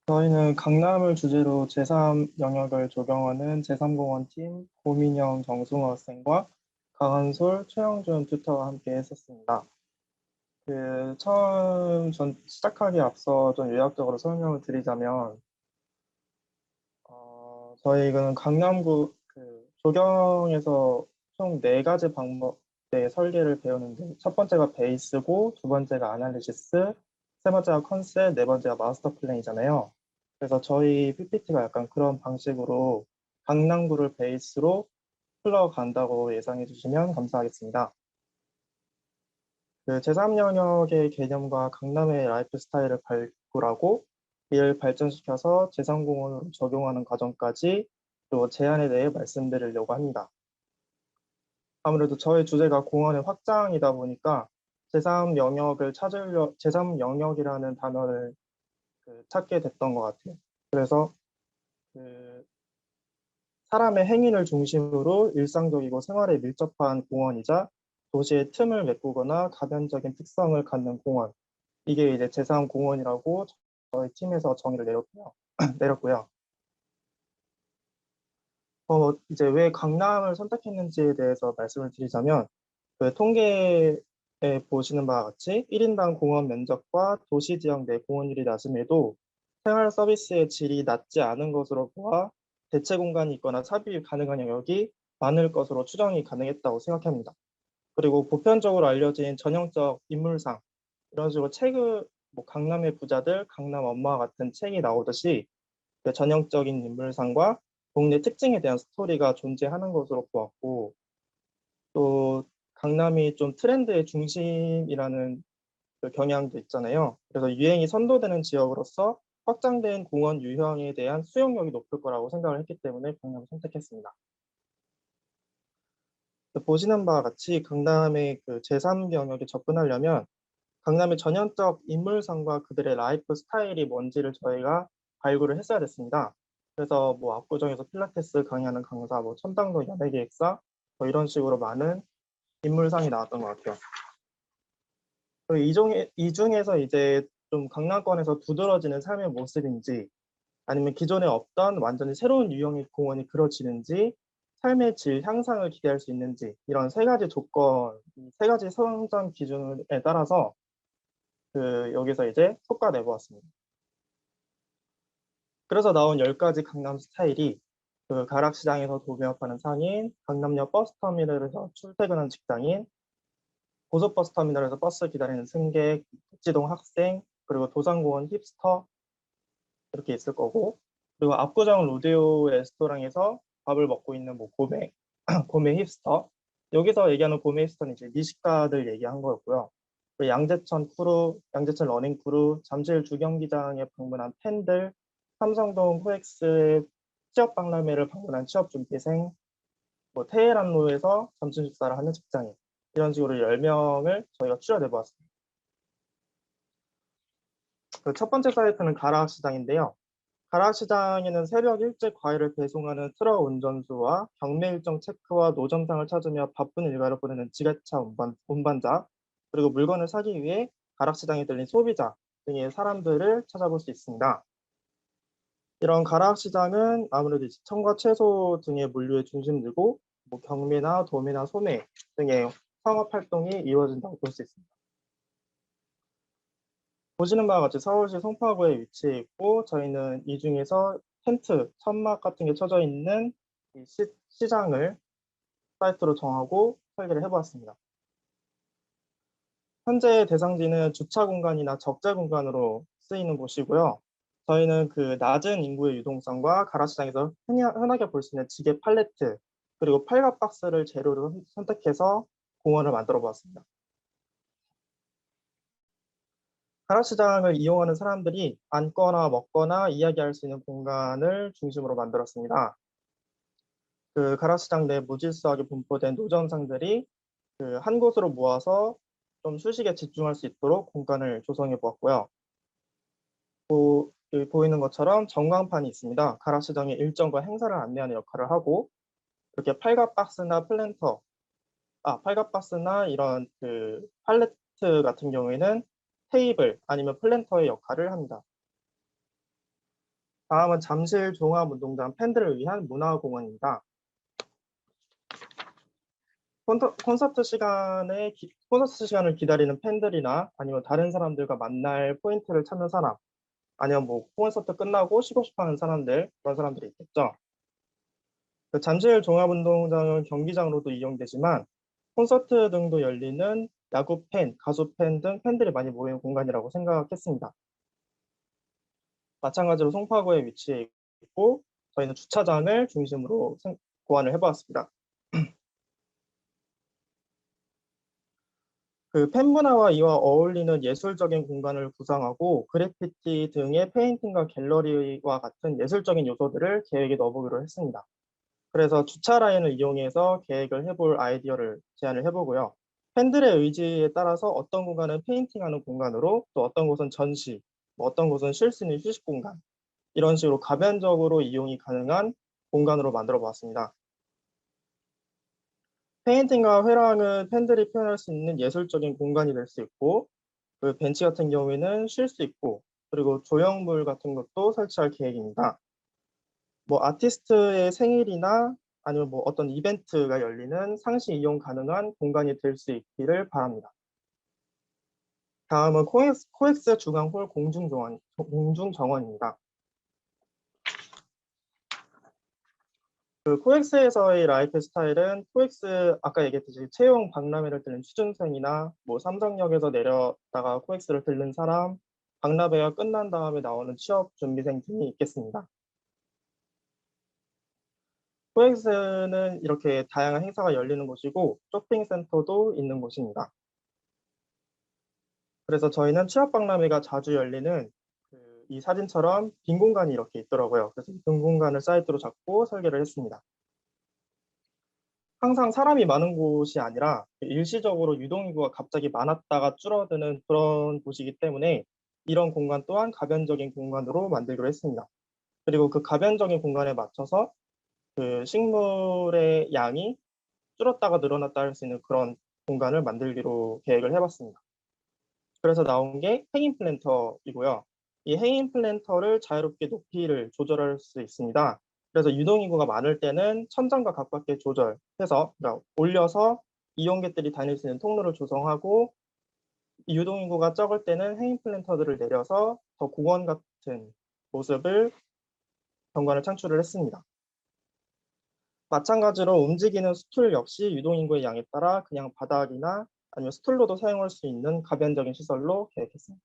저희는 강남을 주제로 제3 영역을 조경하는 제3공원팀 고민영 정승호 학생과 강한솔, 최영준 튜터와 함께 했었습니다. 처음 시작하기 앞서 좀 요약적으로 설명을 드리자면, 저희는 강남구 조경에서 총 네 가지 방법의 설계를 배우는데, 첫 번째가 베이스고, 두 번째가 아날리시스, 세 번째가 컨셉, 네 번째가 마스터 플랜이잖아요. 그래서 저희 PPT가 약간 그런 방식으로 강남구를 베이스로 흘러간다고 예상해 주시면 감사하겠습니다. 제3영역의 개념과 강남의 라이프 스타일을 발굴하고 이를 발전시켜서 제3공원으로 적용하는 과정까지 또 제안에 대해 말씀드리려고 합니다. 아무래도 저의 주제가 공원의 확장이다 보니까 제3영역이라는 단어를 찾게 됐던 것 같아요. 그래서 그 사람의 행위를 중심으로 일상적이고 생활에 밀접한 공원이자 도시의 틈을 메꾸거나 가변적인 특성을 갖는 공원. 이게 이제 제3공원이라고 저희 팀에서 정의를 내렸고요. 내렸고요. 이제 왜 강남을 선택했는지에 대해서 말씀을 드리자면, 통계에 보시는 바와 같이 1인당 공원 면적과 도시 지역 내 공원율이 낮음에도 생활 서비스의 질이 낮지 않은 것으로 보아 대체 공간이 있거나 삽입이 가능한 영역이 많을 것으로 추정이 가능했다고 생각합니다. 그리고 보편적으로 알려진 전형적 인물상, 이런 식으로 뭐 강남의 부자들, 강남 엄마와 같은 책이 나오듯이 그 전형적인 인물상과 동네 특징에 대한 스토리가 존재하는 것으로 보았고, 또 강남이 좀 트렌드의 중심이라는 그 경향도 있잖아요. 그래서 유행이 선도되는 지역으로서 확장된 공원 유형에 대한 수용력이 높을 거라고 생각을 했기 때문에 강남을 선택했습니다. 보시는 바와 같이 강남의 제3 영역에 접근하려면 강남의 전형적 인물상과 그들의 라이프 스타일이 뭔지를 저희가 발굴을 했어야 됐습니다. 그래서 뭐 압구정에서 필라테스 강의하는 강사, 뭐 첨당도 연예기획사, 뭐 이런 식으로 많은 인물상이 나왔던 것 같아요. 이 중에서 이제 좀 강남권에서 두드러지는 삶의 모습인지, 아니면 기존에 없던 완전히 새로운 유형의 공원이 그려지는지, 삶의 질 향상을 기대할 수 있는지, 이런 세 가지 조건, 세 가지 선정 기준에 따라서 여기서 이제 속가 내보았습니다. 그래서 나온 10가지 강남 스타일이 가락시장에서 도배업하는 상인, 강남역 버스터미널에서 출퇴근하는 직장인, 고속버스터미널에서 버스 기다리는 승객, 백지동 학생, 그리고 도산공원 힙스터, 이렇게 있을 거고, 그리고 압구정 로데오 레스토랑에서 밥을 먹고 있는 뭐 고메, 고메 힙스터, 여기서 얘기하는 고메 힙스터는 이제 미식가들 얘기한 거였고요. 그리고 양재천 러닝 크루, 잠실 주경기장에 방문한 팬들, 삼성동 코엑스의 취업 박람회를 방문한 취업 준비생, 뭐 테헤란로에서 점심 식사를 하는 직장인, 이런 식으로 10명을 저희가 추려내 보았습니다. 첫 번째 사이트는 가락시장인데요. 가락시장에는 새벽 일찍 과일을 배송하는 트럭 운전수와 경매 일정 체크와 노점상을 찾으며 바쁜 일과를 보내는 지게차 운반자, 그리고 물건을 사기 위해 가락시장에 들린 소비자 등의 사람들을 찾아볼 수 있습니다. 이런 가락시장은 아무래도 청과 채소 등의 물류의 중심지고, 뭐 경매나 도매나 소매 등의 상업 활동이 이루어진다고 볼 수 있습니다. 보시는 바와 같이 서울시 송파구에 위치해 있고, 저희는 이 중에서 텐트, 천막 같은 게 쳐져 있는 이 시장을 사이트로 정하고 설계를 해보았습니다. 현재 대상지는 주차 공간이나 적재 공간으로 쓰이는 곳이고요. 저희는 낮은 인구의 유동성과 가락시장에서 흔하게 볼 수 있는 지게 팔레트, 그리고 팔각 박스를 재료로 선택해서 공원을 만들어 보았습니다. 가락시장을 이용하는 사람들이 앉거나 먹거나 이야기할 수 있는 공간을 중심으로 만들었습니다. 가락시장 내 무질서하게 분포된 노점상들이 한 곳으로 모아서 좀 휴식에 집중할 수 있도록 공간을 조성해 보았고요. 여기 보이는 것처럼 전광판이 있습니다. 가락시장의 일정과 행사를 안내하는 역할을 하고, 이렇게 팔각박스나 이런 팔레트 같은 경우에는 테이블 아니면 플랜터의 역할을 합니다. 다음은 잠실 종합운동장 팬들을 위한 문화공원입니다. 콘서트 시간을 기다리는 팬들이나 아니면 다른 사람들과 만날 포인트를 찾는 사람, 아니면 뭐 콘서트 끝나고 쉬고 싶어하는 사람들, 그런 사람들이 있겠죠. 그 잠실 종합운동장은 경기장으로도 이용되지만 콘서트 등도 열리는 야구 팬, 가수 팬 등 팬들이 많이 모이는 공간이라고 생각했습니다. 마찬가지로 송파구에 위치해 있고 저희는 주차장을 중심으로 고안을 해보았습니다. 그 팬문화와 이와 어울리는 예술적인 공간을 구성하고 그래피티 등의 페인팅과 갤러리와 같은 예술적인 요소들을 계획에 넣어보기로 했습니다. 그래서 주차 라인을 이용해서 계획을 해볼 아이디어를 제안을 해보고요. 팬들의 의지에 따라서 어떤 공간은 페인팅하는 공간으로 또 어떤 곳은 전시, 뭐 어떤 곳은 쉴 수 있는 휴식 공간, 이런 식으로 가변적으로 이용이 가능한 공간으로 만들어 보았습니다. 페인팅과 회랑은 팬들이 표현할 수 있는 예술적인 공간이 될 수 있고, 그 벤치 같은 경우에는 쉴 수 있고, 그리고 조형물 같은 것도 설치할 계획입니다. 뭐 아티스트의 생일이나 아니면 뭐 어떤 이벤트가 열리는 상시 이용 가능한 공간이 될 수 있기를 바랍니다. 다음은 코엑스 중앙홀 공중정원입니다. 그 코엑스에서의 라이프 스타일은 코엑스 아까 얘기했듯이 채용 박람회를 들른 취준생이나 뭐 삼성역에서 내렸다가 코엑스를 들른 사람, 박람회가 끝난 다음에 나오는 취업 준비생 등이 있겠습니다. 코엑스는 이렇게 다양한 행사가 열리는 곳이고 쇼핑센터도 있는 곳입니다. 그래서 저희는 취업 박람회가 자주 열리는 이 사진처럼 빈 공간이 이렇게 있더라고요. 그래서 빈 공간을 사이트로 잡고 설계를 했습니다. 항상 사람이 많은 곳이 아니라 일시적으로 유동인구가 갑자기 많았다가 줄어드는 그런 곳이기 때문에 이런 공간 또한 가변적인 공간으로 만들기로 했습니다. 그리고 그 가변적인 공간에 맞춰서 그 식물의 양이 줄었다가 늘어났다 할 수 있는 그런 공간을 만들기로 계획을 해봤습니다. 그래서 나온 게 행인 플랜터이고요. 이 행인 플랜터를 자유롭게 높이를 조절할 수 있습니다. 그래서 유동인구가 많을 때는 천장과 가깝게 조절해서 그러니까 올려서 이용객들이 다닐 수 있는 통로를 조성하고 유동인구가 적을 때는 행인 플랜터들을 내려서 더 공원 같은 모습을 경관을 창출을 했습니다. 마찬가지로 움직이는 스툴 역시 유동인구의 양에 따라 그냥 바닥이나 아니면 스툴로도 사용할 수 있는 가변적인 시설로 계획했습니다.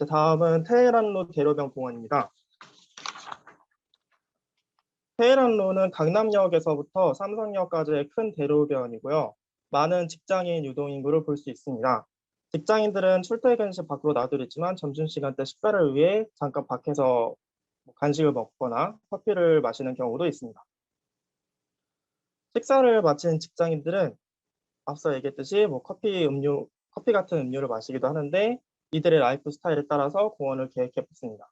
다음은 테헤란로 대로변 공원입니다. 테헤란로는 강남역에서부터 삼성역까지의 큰 대로변이고요. 많은 직장인 유동인구를 볼 수 있습니다. 직장인들은 출퇴근 시 밖으로 나들이지만 점심시간 때 식사를 위해 잠깐 밖에서 간식을 먹거나 커피를 마시는 경우도 있습니다. 식사를 마친 직장인들은 앞서 얘기했듯이 뭐 커피 같은 음료를 마시기도 하는데 이들의 라이프 스타일에 따라서 공원을 계획해봤습니다.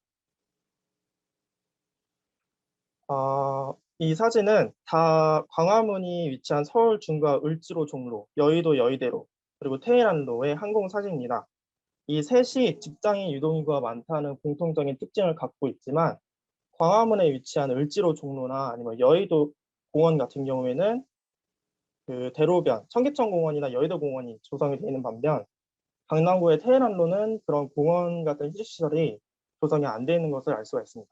이 사진은 다 광화문이 위치한 서울 중과 을지로 종로, 여의도 여의대로, 그리고 테헤란로의 항공 사진입니다. 이 셋이 직장인 유동인구가 많다는 공통적인 특징을 갖고 있지만 광화문에 위치한 을지로 종로나 아니면 여의도 공원 같은 경우에는 그 대로변, 청계천 공원이나 여의도 공원이 조성이 되어 있는 반면 강남구의 테헤란로는 그런 공원 같은 휴식시설이 조성이 안 되어 있는 것을 알 수가 있습니다.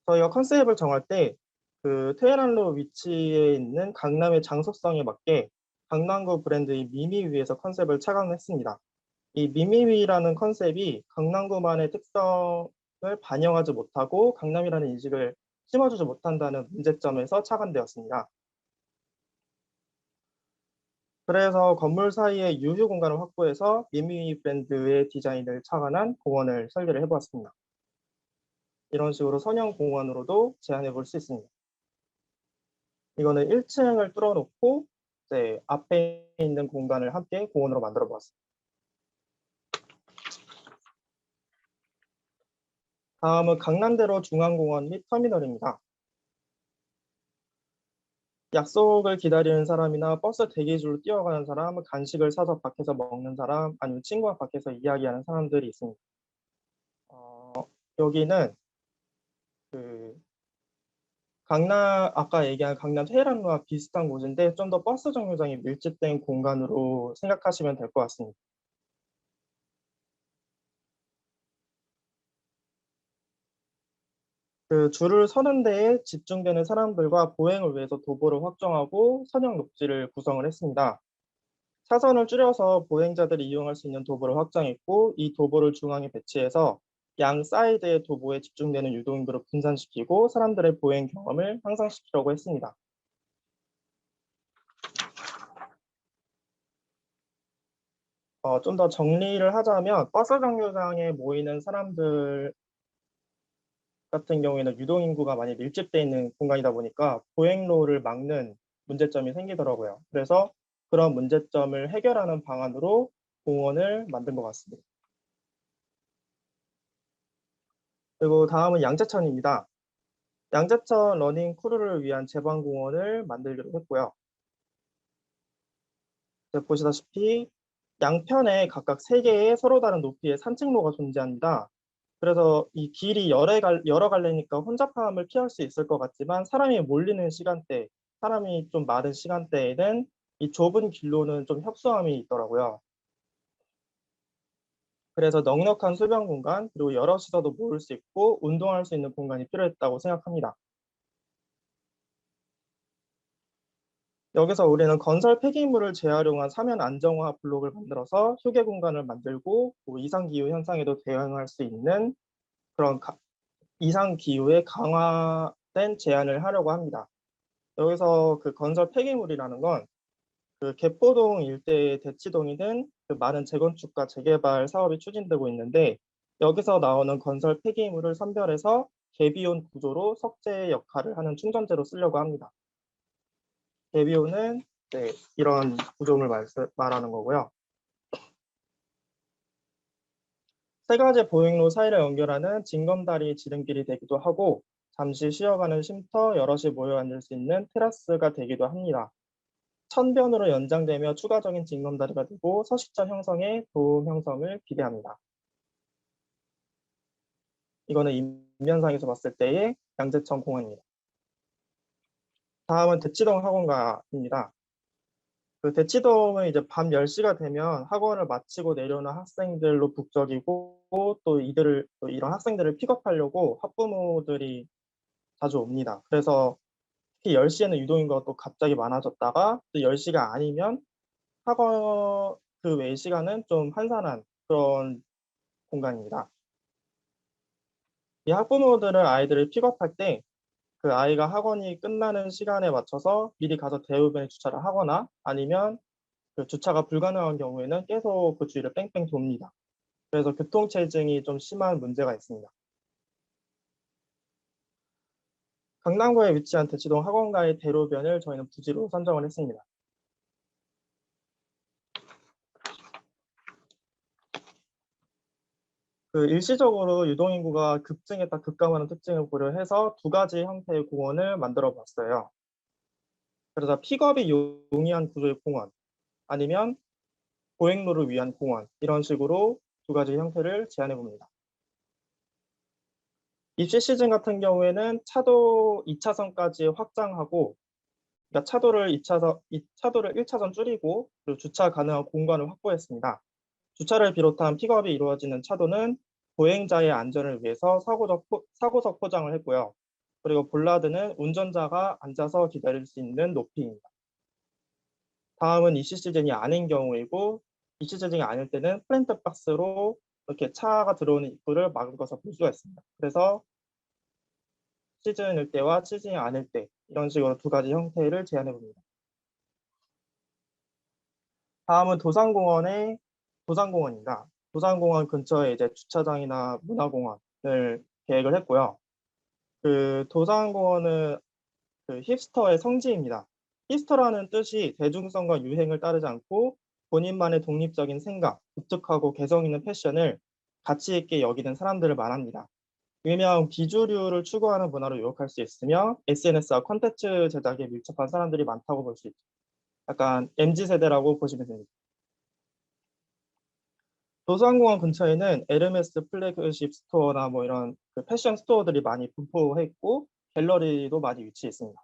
저희가 컨셉을 정할 때 그 테헤란로 위치에 있는 강남의 장소성에 맞게 강남구 브랜드인 미미위에서 컨셉을 착안했습니다. 이 미미위라는 컨셉이 강남구만의 특성을 반영하지 못하고 강남이라는 인식을 심어주지 못한다는 문제점에서 착안되었습니다. 그래서 건물 사이에 유휴 공간을 확보해서 미미위 브랜드의 디자인을 착안한 공원을 설계를 해보았습니다. 이런 식으로 선형 공원으로도 제안해 볼 수 있습니다. 이거는 1층을 뚫어놓고 이제 앞에 있는 공간을 함께 공원으로 만들어 보았습니다. 다음은 강남대로 중앙공원 및 터미널입니다. 약속을 기다리는 사람이나 버스 대기줄로 뛰어가는 사람, 간식을 사서 밖에서 먹는 사람, 아니면 친구와 밖에서 이야기하는 사람들이 있습니다. 어, 여기는 그 강남 아까 얘기한 강남 테헤란로와 비슷한 곳인데 좀 더 버스 정류장이 밀집된 공간으로 생각하시면 될 것 같습니다. 그 줄을 서는 데에 집중되는 사람들과 보행을 위해서 도보를 확정하고 선형 녹지를 구성을 했습니다. 차선을 줄여서 보행자들이 이용할 수 있는 도보를 확장했고 이 도보를 중앙에 배치해서 양 사이드의 도보에 집중되는 유도인구를 분산시키고 사람들의 보행 경험을 향상시키려고 했습니다. 좀 더 정리를 하자면 버스 정류장에 모이는 사람들 같은 경우에는 유동인구가 많이 밀집되어 있는 공간이다 보니까 보행로를 막는 문제점이 생기더라고요. 그래서 그런 문제점을 해결하는 방안으로 공원을 만든 것 같습니다. 그리고 다음은 양재천입니다. 양재천 러닝 크루를 위한 제방공원을 만들기로 했고요. 보시다시피 양편에 각각 3개의 서로 다른 높이의 산책로가 존재합니다. 그래서 이 길이 여러 갈래니까 혼잡함을 피할 수 있을 것 같지만 사람이 몰리는 시간대, 사람이 좀 많은 시간대에는 이 좁은 길로는 좀 협소함이 있더라고요. 그래서 넉넉한 수변 공간, 그리고 여럿이서도 모을 수 있고 운동할 수 있는 공간이 필요했다고 생각합니다. 여기서 우리는 건설 폐기물을 재활용한 사면 안정화 블록을 만들어서 휴게 공간을 만들고 뭐 이상 기후 현상에도 대응할 수 있는 그런 이상 기후에 강화된 제한을 하려고 합니다. 여기서 그 건설 폐기물이라는 건 그 개포동 일대의 대치동이든 그 많은 재건축과 재개발 사업이 추진되고 있는데 여기서 나오는 건설 폐기물을 선별해서 개비온 구조로 석재 역할을 하는 충전재로 쓰려고 합니다. 개비온은 네, 이런 구조물 말하는 거고요. 세 가지 보행로 사이를 연결하는 징검다리 지름길이 되기도 하고 잠시 쉬어가는 쉼터, 여럿이 모여 앉을 수 있는 테라스가 되기도 합니다. 천변으로 연장되며 추가적인 징검다리가 되고 서식자 형성에 도움 형성을 기대합니다. 이거는 인면상에서 봤을 때의 양재천 공원입니다. 다음은 대치동 학원가입니다. 그 대치동은 이제 밤 10시가 되면 학원을 마치고 내려오는 학생들로 북적이고 또 이런 학생들을 픽업하려고 학부모들이 자주 옵니다. 그래서 특히 10시에는 유동인구가 또 갑자기 많아졌다가 또 10시가 아니면 학원 그 외의 시간은 좀 한산한 그런 공간입니다. 이 학부모들은 아이들을 픽업할 때 그 아이가 학원이 끝나는 시간에 맞춰서 미리 가서 대우변에 주차를 하거나 아니면 그 주차가 불가능한 경우에는 계속 그 주위를 뺑뺑 돕니다. 그래서 교통체증이 좀 심한 문제가 있습니다. 강남구에 위치한 대치동 학원가의 대로변을 저희는 부지로 선정을 했습니다. 그 일시적으로 유동인구가 급증했다 급감하는 특징을 고려해서 2가지 형태의 공원을 만들어 봤어요. 그래서 픽업이 용이한 구조의 공원 아니면 보행로를 위한 공원 이런 식으로 2가지 형태를 제안해 봅니다. 입시 시즌 같은 경우에는 차도 2차선까지 확장하고 그러니까 차도를 1차선 줄이고 그리고 주차 가능한 공간을 확보했습니다. 주차를 비롯한 픽업이 이루어지는 차도는 보행자의 안전을 위해서 사고석 포장을 했고요. 그리고 볼라드는 운전자가 앉아서 기다릴 수 있는 높이입니다. 다음은 입시 시즌이 아닌 경우이고 입시 시즌이 아닐 때는 플랜트 박스로 이렇게 차가 들어오는 입구를 막은 것을 볼 수가 있습니다. 그래서 시즌일 때와 시즌이 아닐 때 이런 식으로 2가지 형태를 제안해 봅니다. 다음은 도산공원입니다. 도산공원 근처에 이제 주차장이나 문화공원을 계획을 했고요. 그 도산공원은 그 힙스터의 성지입니다. 힙스터라는 뜻이 대중성과 유행을 따르지 않고 본인만의 독립적인 생각, 독특하고 개성 있는 패션을 가치 있게 여기는 사람들을 말합니다. 일명 비주류를 추구하는 문화로 유혹할 수 있으며 SNS와 콘텐츠 제작에 밀접한 사람들이 많다고 볼 수 있죠. 약간 MZ 세대라고 보시면 됩니다. 도서관공원 근처에는 에르메스 플래그십 스토어나 뭐 이런 그 패션 스토어들이 많이 분포해 있고 갤러리도 많이 위치해 있습니다.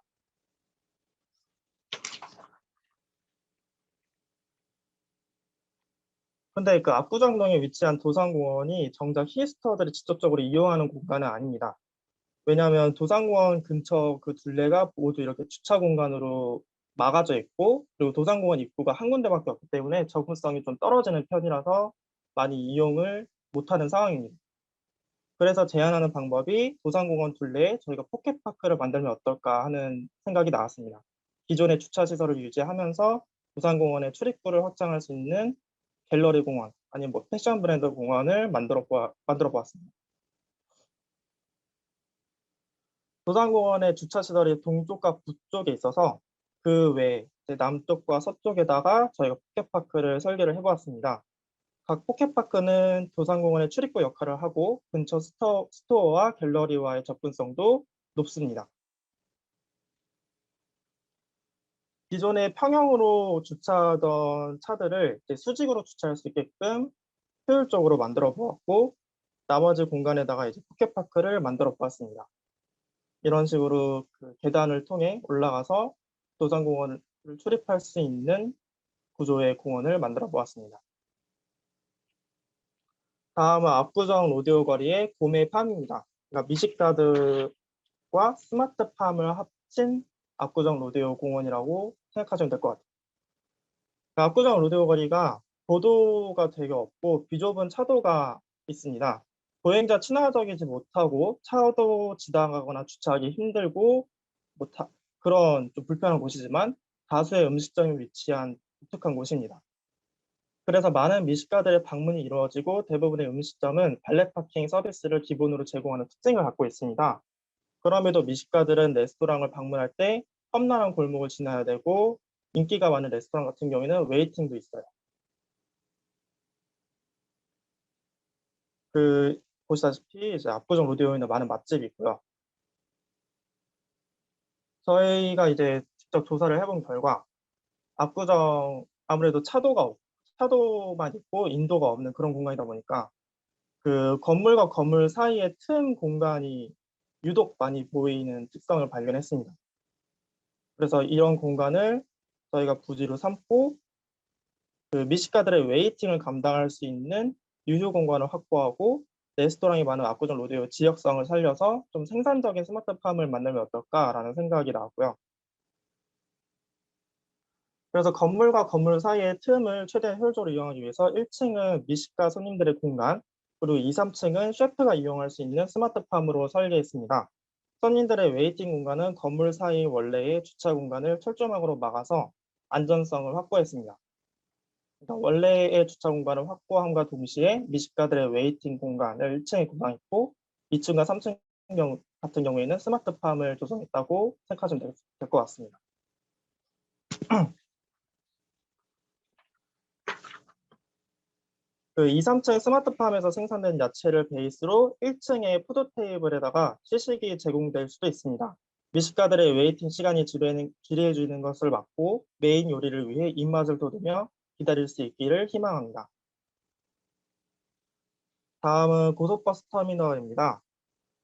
근데 그 압구정동에 위치한 도산공원이 정작 히스터들이 직접적으로 이용하는 공간은 아닙니다. 왜냐하면 도산공원 근처 그 둘레가 모두 이렇게 주차 공간으로 막아져 있고, 그리고 도산공원 입구가 한 군데밖에 없기 때문에 접근성이 좀 떨어지는 편이라서 많이 이용을 못하는 상황입니다. 그래서 제안하는 방법이 도산공원 둘레에 저희가 포켓파크를 만들면 어떨까 하는 생각이 나왔습니다. 기존의 주차 시설을 유지하면서 도산공원의 출입구를 확장할 수 있는 갤러리 공원, 아니면 뭐 패션 브랜드 공원을 만들어 보았습니다. 도산공원의 주차 시설이 동쪽과 북쪽에 있어서 그 외에 이제 남쪽과 서쪽에다가 저희가 포켓파크를 설계를 해보았습니다. 각 포켓파크는 도산공원의 출입구 역할을 하고 근처 스토어와 갤러리와의 접근성도 높습니다. 기존에 평형으로 주차하던 차들을 이제 수직으로 주차할 수 있게끔 효율적으로 만들어 보았고, 나머지 공간에다가 이제 포켓파크를 만들어 보았습니다. 이런 식으로 그 계단을 통해 올라가서 도산공원을 출입할 수 있는 구조의 공원을 만들어 보았습니다. 다음은 압구정 로데오 거리의 고메팜입니다. 그러니까 미식가드과 스마트팜을 합친 압구정 로데오 공원이라고 생각하시면 될 것 같아요. 그러니까 압구정 로데오 거리가 도도가 되게 없고 비좁은 차도가 있습니다. 보행자 친화적이지 못하고 차도 지나가거나 주차하기 힘들고 그런 좀 불편한 곳이지만 다수의 음식점이 위치한 독특한 곳입니다. 그래서 많은 미식가들의 방문이 이루어지고 대부분의 음식점은 발렛 파킹 서비스를 기본으로 제공하는 특징을 갖고 있습니다. 그럼에도 미식가들은 레스토랑을 방문할 때 험난한 골목을 지나야 되고, 인기가 많은 레스토랑 같은 경우에는 웨이팅도 있어요. 그 보시다시피 이제 압구정 로데오에는 많은 맛집이 있고요. 저희가 이제 직접 조사를 해본 결과 압구정 아무래도 차도만 있고 인도가 없는 그런 공간이다 보니까 그 건물과 건물 사이의 틈 공간이 유독 많이 보이는 특성을 발견했습니다. 그래서 이런 공간을 저희가 부지로 삼고 그 미식가들의 웨이팅을 감당할 수 있는 유휴 공간을 확보하고 레스토랑이 많은 압구정 로데오 지역성을 살려서 좀 생산적인 스마트팜을 만들면 어떨까라는 생각이 나왔고요. 그래서 건물과 건물 사이의 틈을 최대한 효율적으로 이용하기 위해서 1층은 미식가 손님들의 공간, 그리고 2, 3층은 셰프가 이용할 수 있는 스마트팜으로 설계했습니다. 손님들의 웨이팅 공간은 건물 사이 원래의 주차 공간을 철조망으로 막아서 안전성을 확보했습니다. 그러니까 원래의 주차 공간을 확보함과 동시에 미식가들의 웨이팅 공간을 1층에 구성했고 2층과 3층 같은 경우에는 스마트팜을 조성했다고 생각하시면 될 것 같습니다. 그 2, 3층 스마트팜에서 생산된 야채를 베이스로 1층의 푸드 테이블에다가 시식이 제공될 수도 있습니다. 미식가들의 웨이팅 시간이 지루해지는 것을 막고 메인 요리를 위해 입맛을 돋우며 기다릴 수 있기를 희망합니다. 다음은 고속버스 터미널입니다.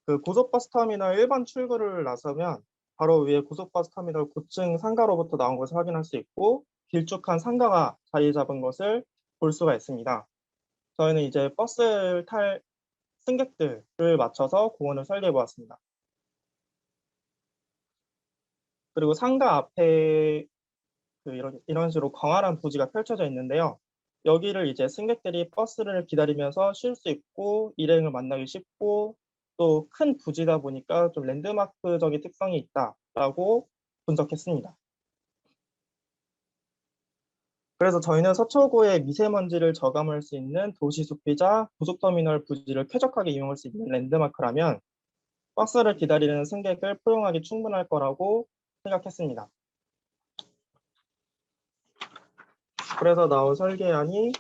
그 고속버스 터미널 1번 출구를 나서면 바로 위에 고속버스 터미널 고층 상가로부터 나온 것을 확인할 수 있고 길쭉한 상가가 자리 잡은 것을 볼 수가 있습니다. 저희는 이제 버스를 탈 승객들을 맞춰서 공원을 설계해 보았습니다. 그리고 상가 앞에 그 이런 식으로 광활한 부지가 펼쳐져 있는데요. 여기를 이제 승객들이 버스를 기다리면서 쉴 수 있고 일행을 만나기 쉽고 또 큰 부지다 보니까 좀 랜드마크적인 특성이 있다라고 분석했습니다. 그래서 저희는 서초구의 미세먼지를 저감할 수 있는 도시숲이자 고속터미널 부지를 쾌적하게 이용할 수 있는 랜드마크라면 버스를 기다리는 승객을 포용하기 충분할 거라고 생각했습니다. 그래서 나온 설계안이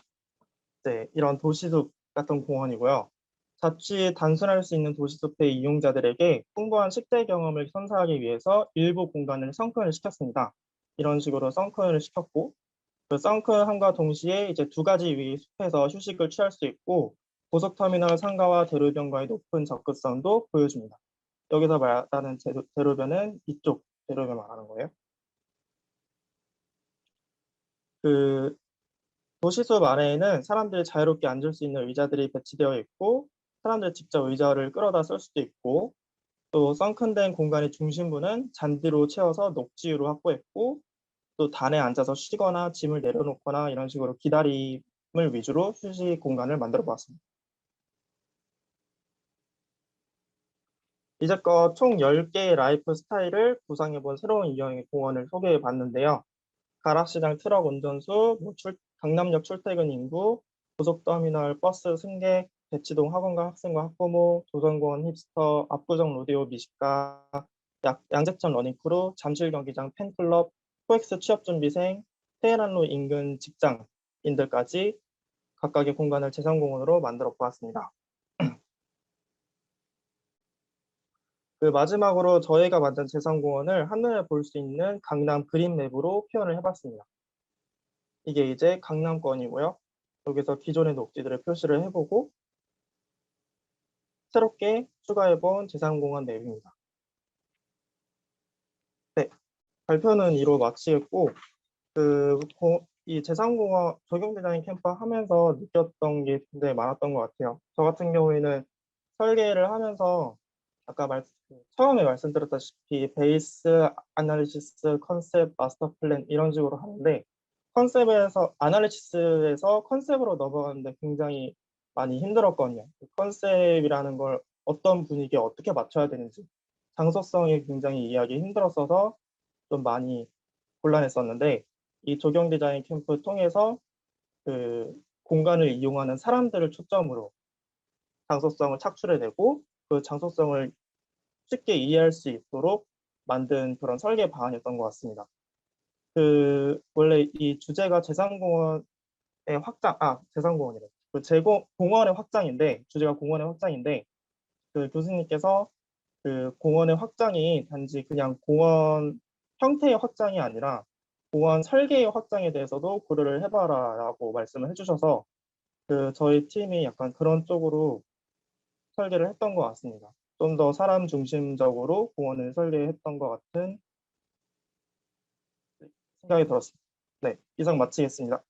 이런 도시숲 같은 공원이고요. 자칫 단순할 수 있는 도시숲의 이용자들에게 풍부한 식대 경험을 선사하기 위해서 일부 공간을 성큰을 시켰습니다. 이런 식으로 성큰을 시켰고, 그 선큰함과 동시에 이제 두 가지 위 숲에서 휴식을 취할 수 있고 고속터미널 상가와 대로변과의 높은 접근성도 보여줍니다. 여기서 말하는 대로변은 이쪽 대로변 말하는 거예요. 그 도시숲 아래에는 사람들이 자유롭게 앉을 수 있는 의자들이 배치되어 있고 사람들이 직접 의자를 끌어다 쓸 수도 있고 또 선큰된 공간의 중심부는 잔디로 채워서 녹지유로 확보했고 또 단에 앉아서 쉬거나 짐을 내려놓거나 이런 식으로 기다림을 위주로 휴식 공간을 만들어 보았습니다. 이제껏 총 10개의 라이프 스타일을 구상해 본 새로운 유형의 공원을 소개해 봤는데요. 가락시장 트럭 운전수, 강남역 출퇴근 인구, 고속터미널 버스 승객, 대치동 학원가 학생과 학부모, 조선공원 힙스터, 압구정 로데오 미식가, 양재천 러닝크루, 잠실 경기장 팬클럽, 코엑스 취업준비생, 테헤란로 인근 직장인들까지 각각의 공간을 재생공원으로 만들어 보았습니다. 그 마지막으로 저희가 만든 재생공원을 한눈에 볼 수 있는 강남 그린맵으로 표현을 해봤습니다. 이게 이제 강남권이고요. 여기서 기존의 녹지들을 표시를 해보고 새롭게 추가해본 재생공원 맵입니다. 네, 발표는 이로 마치겠고 이 재생공원 적용 디자인 캠프 하면서 느꼈던 게 굉장히 많았던 것 같아요. 저 같은 경우에는 설계를 하면서 아까 처음에 말씀드렸다시피 베이스, 아날리시스, 컨셉, 마스터 플랜 이런 식으로 하는데 컨셉에서 아날리시스에서 컨셉으로 넘어가는데 굉장히 많이 힘들었거든요. 그 컨셉이라는 걸 어떤 분위기에 어떻게 맞춰야 되는지 장소성이 굉장히 이해하기 힘들었어서 좀 많이 곤란했었는데 이 조경 디자인 캠프 통해서 그 공간을 이용하는 사람들을 초점으로 장소성을 착출해내고 그 장소성을 쉽게 이해할 수 있도록 만든 그런 설계 방안이었던 것 같습니다. 원래 이 주제가 재산공원의 재산공원이래. 공원의 확장인데, 주제가 공원의 확장인데, 그 교수님께서 그 공원의 확장이 단지 그냥 공원 형태의 확장이 아니라 공원 설계의 확장에 대해서도 고려를 해봐라라고 말씀을 해주셔서 저희 팀이 약간 그런 쪽으로 설계를 했던 것 같습니다. 좀 더 사람 중심적으로 공원을 설계했던 것 같은 생각이 들었습니다. 네, 이상 마치겠습니다.